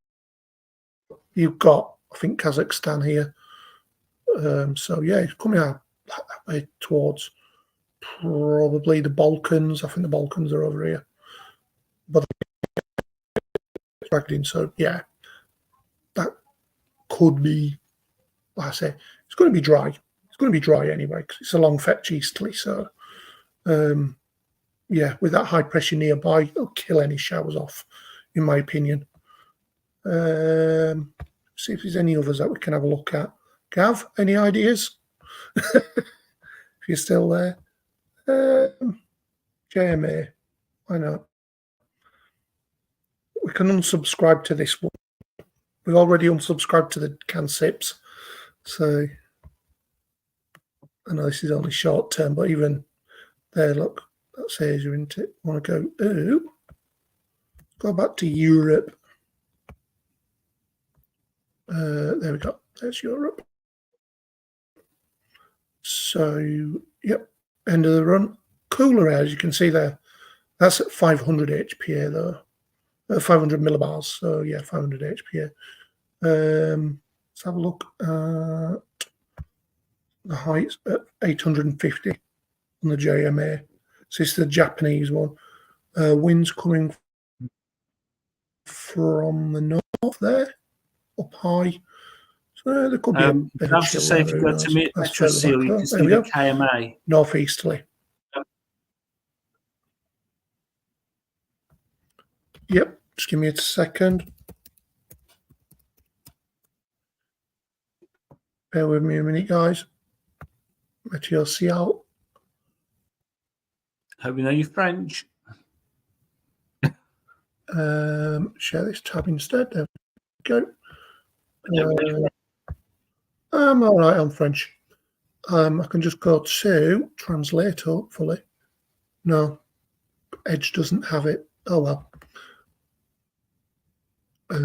you've got, I think, Kazakhstan here. So yeah, it's coming out that way towards probably the Balkans. I think the Balkans are over here, but it's dragged in. So yeah, that could be, like I say, it's going to be dry. It's going to be dry anyway because it's a long fetch easterly. So yeah, with that high pressure nearby, it'll kill any showers off, in my opinion. See if there's any others that we can have a look at. Gav, any ideas? If you're still there. JMA, why not? We can unsubscribe to this one. We already unsubscribed to the CanSips. So I know this is only short term, but even there, look, that says you're into it. Want to go back to Europe. There we go. There's Europe. So, yep, end of the run. Cooler air, as you can see there. That's at 500 HPA though. 500 millibars. So, yeah, 500 HPA. Let's have a look at the heights at 850 on the JMA. So, this is the Japanese one. Winds coming from the north there, up high. So there could be a bit of chill. Say if you go to Metro Seal, you can see the KMA. Northeasterly. Yep, just give me a second. Bear with me a minute, guys. Metro Seal. Hope you know your French. Share this tab instead. There we go. I'm all right on French. I can just go to translate, hopefully. No, Edge doesn't have it. Oh, well. So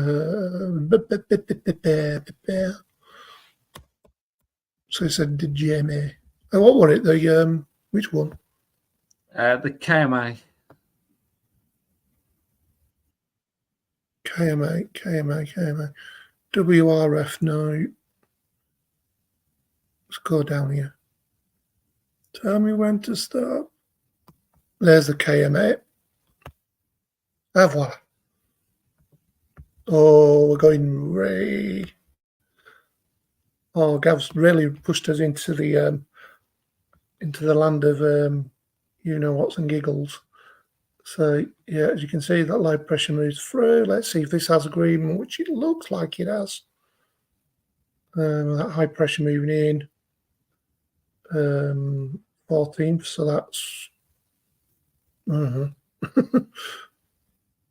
it said the GMA. Oh, what was it? The which one? The KMA. KMA. WRF, no. Let's go down here. Tell me when to stop. There's the KMA. Ah, voila. Oh, we're going Ray. Oh, Gav's really pushed us into the land of you know what's and giggles. So yeah, as you can see, that low pressure moves through. Let's see if this has agreement, which it looks like it has. That high pressure moving in. 14th, so that's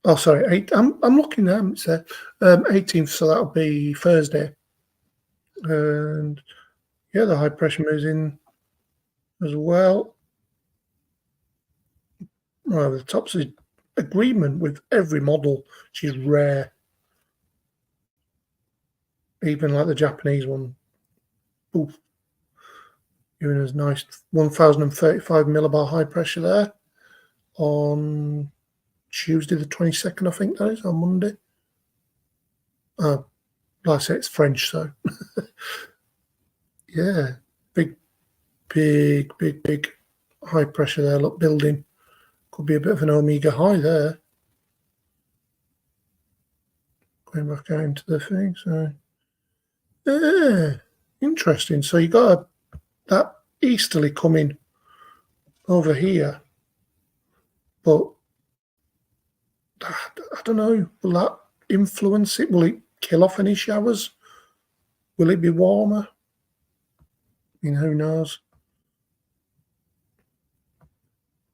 Oh, sorry. I'm looking now. It's 18th, so that'll be Thursday. And yeah, the high pressure moves in as well. Well, the top is agreement with every model, which is rare. Even like the Japanese one. Oof. Giving us nice 1035 millibar high pressure there on Tuesday the 22nd, I think that is, on Monday. Like I say, it's French, so yeah, big high pressure there. Look, building. Could be a bit of an omega high there. Going back out into the thing, so yeah, interesting. So you got that easterly coming over here, but I don't know. Will that influence it? Will it kill off any showers? Will it be warmer? I mean, who knows?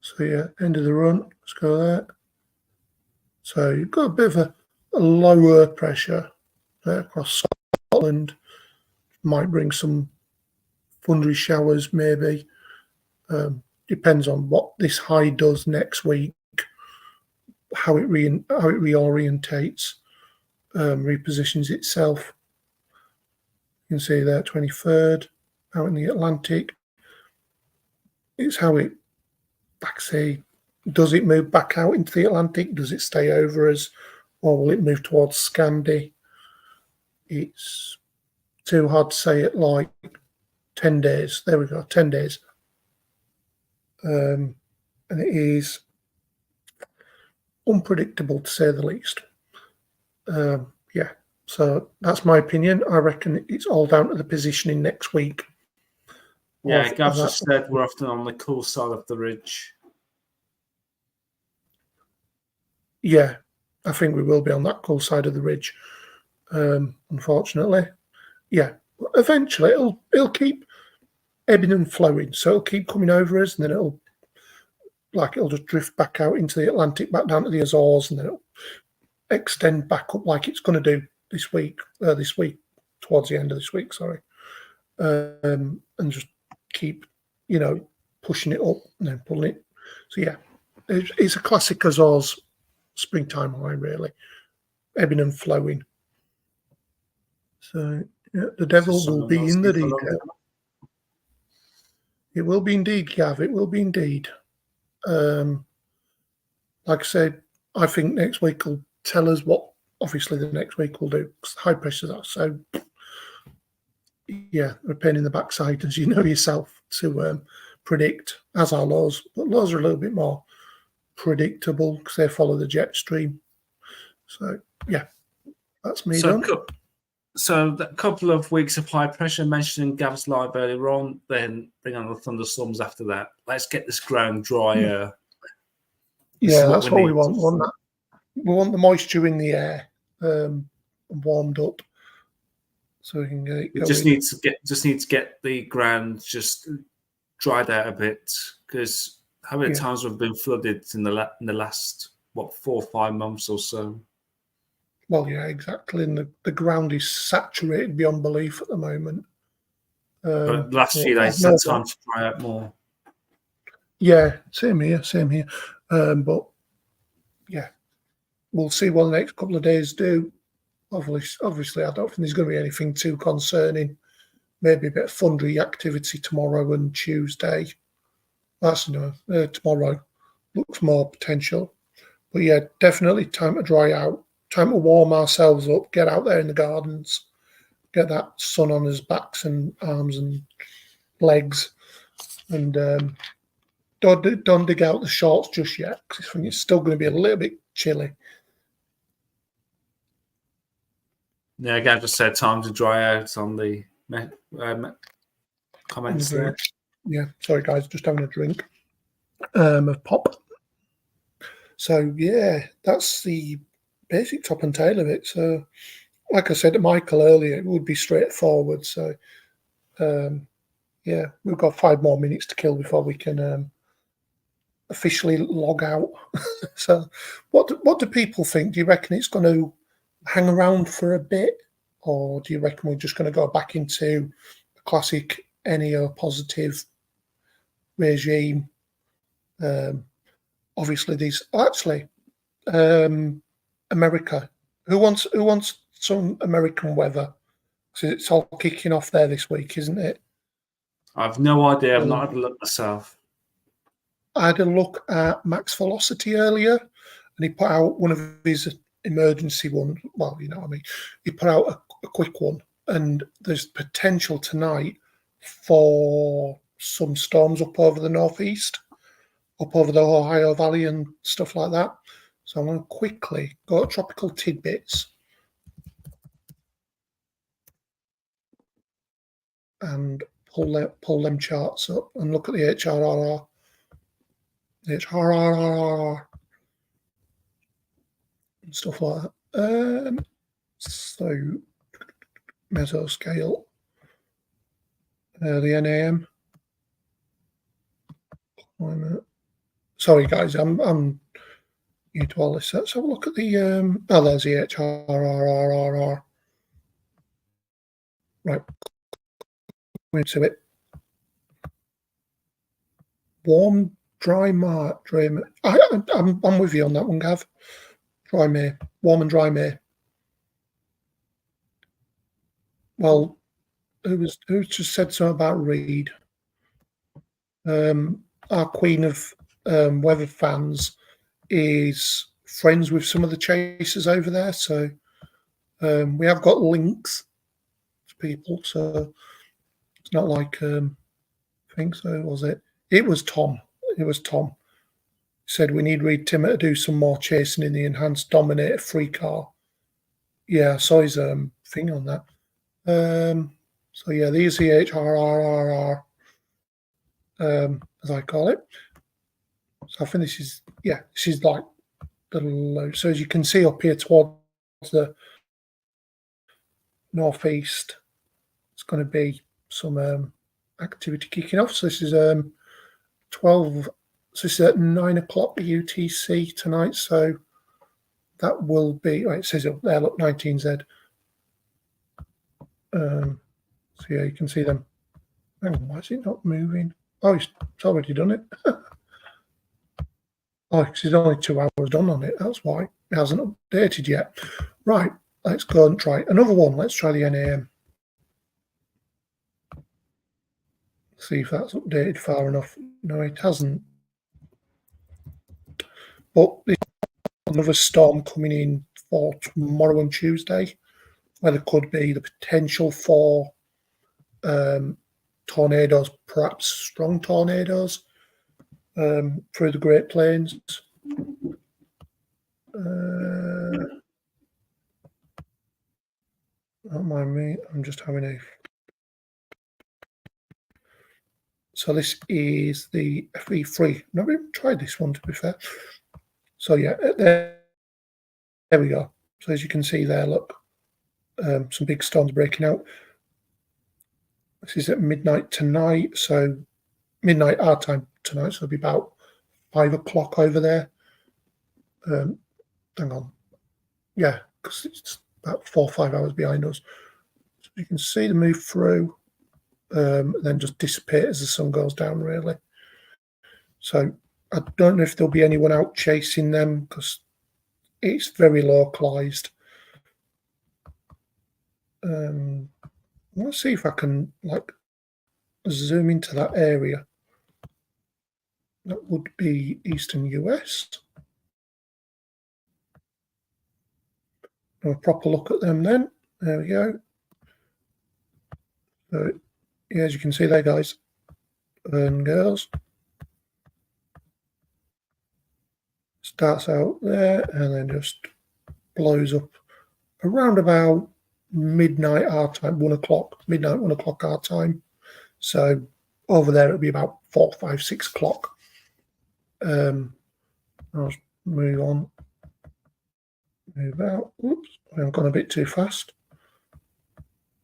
So yeah, end of the run. Let's go there. So you've got a bit of a lower pressure there across Scotland. Might bring some thundery showers, maybe. Depends on what this high does next week, how it reorientates, repositions itself. You can see there, 23rd, out in the Atlantic. It's how it, like I say, does it move back out into the Atlantic? Does it stay over us? Or will it move towards Scandi? It's too hard to say it like 10 days. There we go, 10 days. And it is unpredictable, to say the least. Yeah, so that's my opinion. I reckon it's all down to the positioning next week. Yeah, Gabs just said we're often on the cool side of the ridge. Yeah, I think we will be on that cool side of the ridge. Unfortunately, yeah. Eventually, it'll keep ebbing and flowing, so it'll keep coming over us, and then it'll just drift back out into the Atlantic, back down to the Azores, and then it'll extend back up like it's going to do this week, towards the end of this week, sorry, and just keep, pushing it up and then pulling it. So yeah, it's a classic Azores springtime high, really, ebbing and flowing. So yeah, the devil will be in the detail. It will be indeed, Gav. It will be indeed. Like I said, I think next week will tell us what, obviously, the next week will do. High pressures are so, yeah, a pain in the backside, as you know yourself, to predict, as are lows. But lows are a little bit more predictable because they follow the jet stream. So, yeah, that's me done. So that couple of weeks of high pressure mentioned in Gav's live earlier on, then bring on the thunderstorms after that. Let's get this ground drier. Yeah, that's what we want. We want the moisture in the air warmed up, so we can get it going. Just need to get the ground just dried out a bit, because how many times we've been flooded in the last 4 or 5 months or so? Well, yeah, exactly. And the ground is saturated beyond belief at the moment. But the last few days, it's had time to dry out more. Yeah, same here. But yeah, we'll see what the next couple of days do. Obviously, I don't think there's going to be anything too concerning. Maybe a bit of thundery activity tomorrow and Tuesday. That's tomorrow looks more potential. But yeah, definitely time to dry out. Time to warm ourselves up, get out there in the gardens, get that sun on his backs and arms and legs, and don't dig out the shorts just yet, because it's still going to be a little bit chilly. Yeah, Gav just said time to dry out on the comments there. Yeah, sorry guys, just having a drink of pop. So yeah, that's the basic top and tail of it. So, like I said to Michael earlier, it would be straightforward. So, yeah, we've got 5 more minutes to kill before we can officially log out. So, what do people think? Do you reckon it's going to hang around for a bit, or do you reckon we're just going to go back into the classic NEO positive regime? Obviously, these actually America. Who wants some American weather? So it's all kicking off there this week, isn't it? I've no idea. I've not had a look myself. I had a look at Max Velocity earlier, and he put out one of his emergency ones. Well, you know what I mean. He put out a quick one, and there's potential tonight for some storms up over the northeast, up over the Ohio Valley and stuff like that. So I'm going to quickly go to Tropical Tidbits and pull them charts up and look at the HRRR. The HRRR and stuff like that. So mesoscale, the NAM. Sorry guys, I'm new to all this. Let's have a look at the there's the HRRR. Right, into it. Warm, dry May. I'm with you on that one, Gav. Dry May, warm and dry May. Well, who just said something about Reed? Our queen of weather fans is friends with some of the chasers over there, so we have got links to people. So it's not like I think so. Was it? It was Tom. It was Tom. He said we need Reed Timmer to do some more chasing in the enhanced Dominator free car. Yeah, I saw his thing on that. So yeah, these are the HRRR, as I call it. So I think this is like the low. So as you can see up here towards the northeast, it's going to be some activity kicking off. So this is 12. So this is at 9 o'clock UTC tonight. So that will be. Right, it says up there. Look, 19Z. So yeah, you can see them. Hang on, why is it not moving? Oh, it's already done it. Oh, because it's only 2 hours done on it. That's why it hasn't updated yet. Right, let's go and try another one. Let's try the NAM. See if that's updated far enough. No, it hasn't. But there's another storm coming in for tomorrow and Tuesday, where there could be the potential for tornadoes, perhaps strong tornadoes through the Great Plains. Don't mind me, I'm just having a... So this is the FE3. I've never even tried this one, to be fair. So yeah, there we go. So as you can see there, look, some big storms breaking out. This is at midnight tonight, so midnight our time tonight, so it'll be about 5 o'clock over there. Hang on. Yeah, because it's about 4 or 5 hours behind us. So you can see the move through, and then just dissipate as the sun goes down, really. So I don't know if there'll be anyone out chasing them because it's very localized. Let's see if I can like zoom into that area. That would be Eastern US. Have a proper look at them then. There we go. So, yeah, as you can see there, guys and girls. Starts out there and then just blows up around about midnight our time, 1 o'clock, midnight, 1 o'clock our time. So over there it'll be about 4, 5, 6 o'clock. I'll just move on. Move out. Oops, I've gone a bit too fast.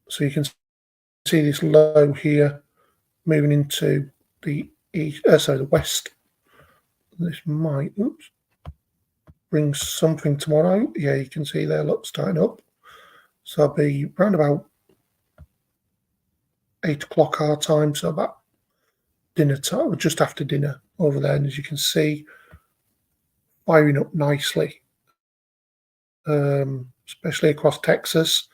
So you can see this low here moving into the east, the west This might, bring something tomorrow. Yeah, you can see there, look, starting up. So I'll be round about 8 o'clock our time, so about dinner time, just after dinner over there. And as you can see, firing up nicely, especially across Texas.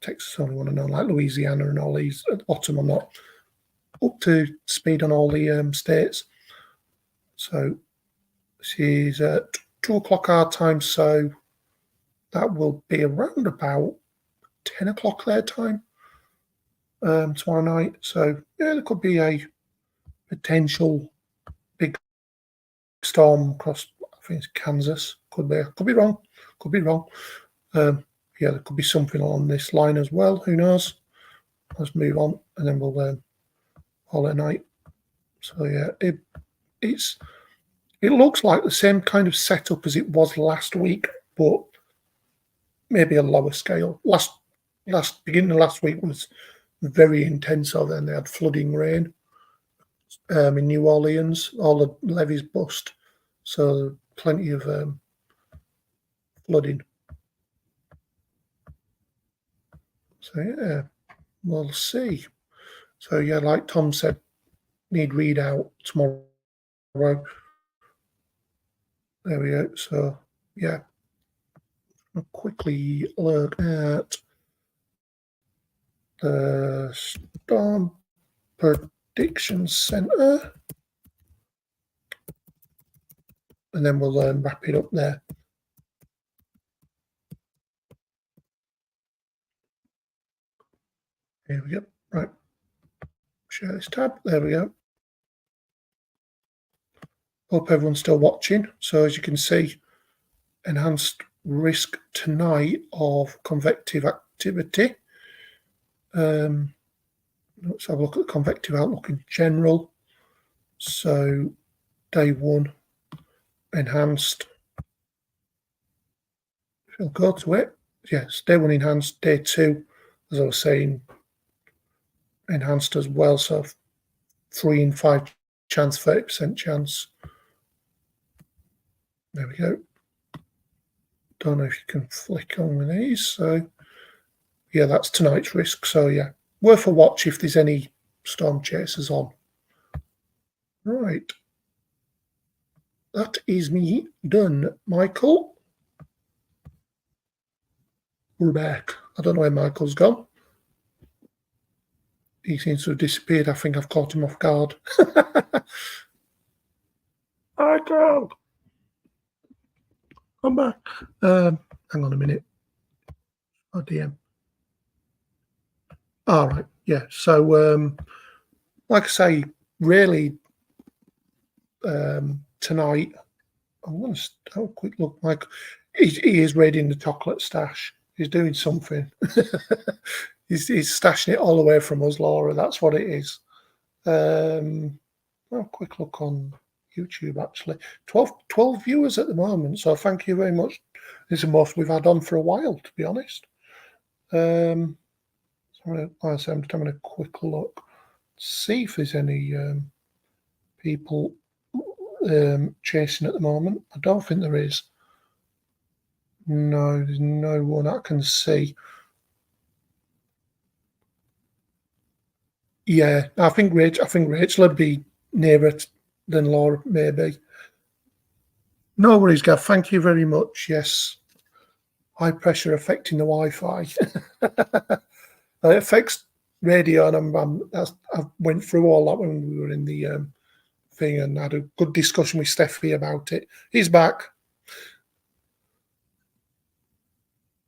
Texas only want to know, like Louisiana and all these. At the bottom, I'm not up to speed on all the states. So she's at 2 o'clock our time, so that will be around about 10 o'clock their time tomorrow night. So yeah, there could be a potential big storm across, I think it's Kansas. Could be wrong. Yeah, there could be something along this line as well. Who knows? Let's move on, and then we'll call it a night. So yeah, it looks like the same kind of setup as it was last week, but maybe a lower scale. Beginning of last week was very intense. So then they had flooding rain in New Orleans. All the levees bust, so plenty of flooding. So yeah, we'll see. So yeah, like Tom said, need readout tomorrow. There we go. So yeah, I'll quickly look at the Storm Prediction Center, and then we'll wrap it up there. Here we go. Right. Share this tab. There we go. Hope everyone's still watching. So as you can see, enhanced risk tonight of convective activity. Let's have a look at the convective outlook in general. So day 1, enhanced. I'll go to it. Yes, day 1 enhanced. Day 2, as I was saying, enhanced as well. So 3 in 5 chance, 30% chance. There we go. Don't know if you can flick on with these. So yeah, that's tonight's risk. So yeah, worth a watch if there's any storm chasers on. Right. That is me done. Michael, we're back. I don't know where Michael's gone. He seems to have disappeared. I think I've caught him off guard. Michael, come back. Hang on a minute. Oh, DM. All right. Yeah. So, like I say, really, tonight, I'm going to have a quick look. Mike, he is raiding the chocolate stash. He's doing something. he's stashing it all away from us, Laura. That's what it is. Have a quick look on YouTube, actually. 12 viewers at the moment. So thank you very much. This is the most we've had on for a while, to be honest. So like I said, I'm just having a quick look. See if there's any people chasing at the moment. I don't think there is. No, there's no one I can see. Yeah, I think Rachel would be nearer than Laura, maybe. No worries, Gav. Thank you very much. Yes, high pressure affecting the Wi-Fi. It affects radio, and I went through all that when we were in the thing, and had a good discussion with Steffi about it. He's back.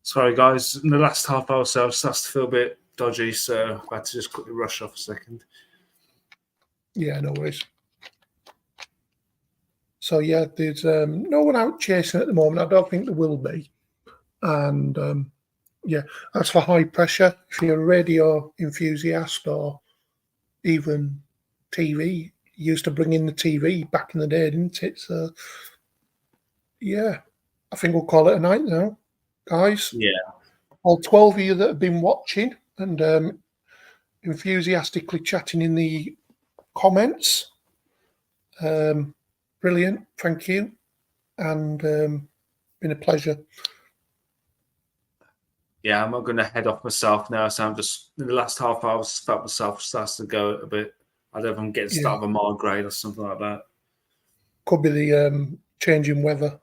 Sorry, guys. In the last half hour or so, I started to feel a bit dodgy, so I had to just quickly rush off a second. Yeah, no worries. So yeah, there's no one out chasing at the moment. I don't think there will be. And yeah, as for high pressure, if you're a radio enthusiast or even TV, used to bring in the TV back in the day, didn't it? So yeah, I think we'll call it a night now, guys. Yeah. All 12 of you that have been watching and enthusiastically chatting in the comments. Brilliant, thank you, and been a pleasure. Yeah, I'm not going to head off myself now. So I'm just in the last half hour. I felt myself starts to go a bit. I don't know if I'm getting start of a migraine or something like that. Could be the changing weather.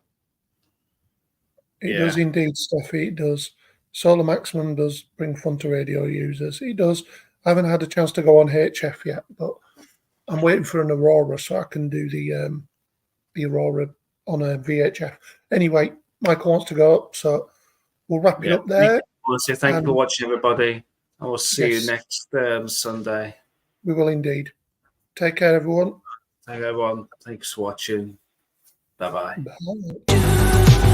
It does indeed, Steffi. It does. Solar Maximum does bring fun to radio users. It does. I haven't had a chance to go on HF yet, but I'm waiting for an Aurora so I can do the Aurora on a VHF. Anyway, Michael wants to go up, so we'll wrap it up there. Honestly, thank you for watching, everybody. I will see you next Sunday. We will indeed. Take care, everyone. Thank you, everyone. Thanks for watching. Bye-bye. Bye.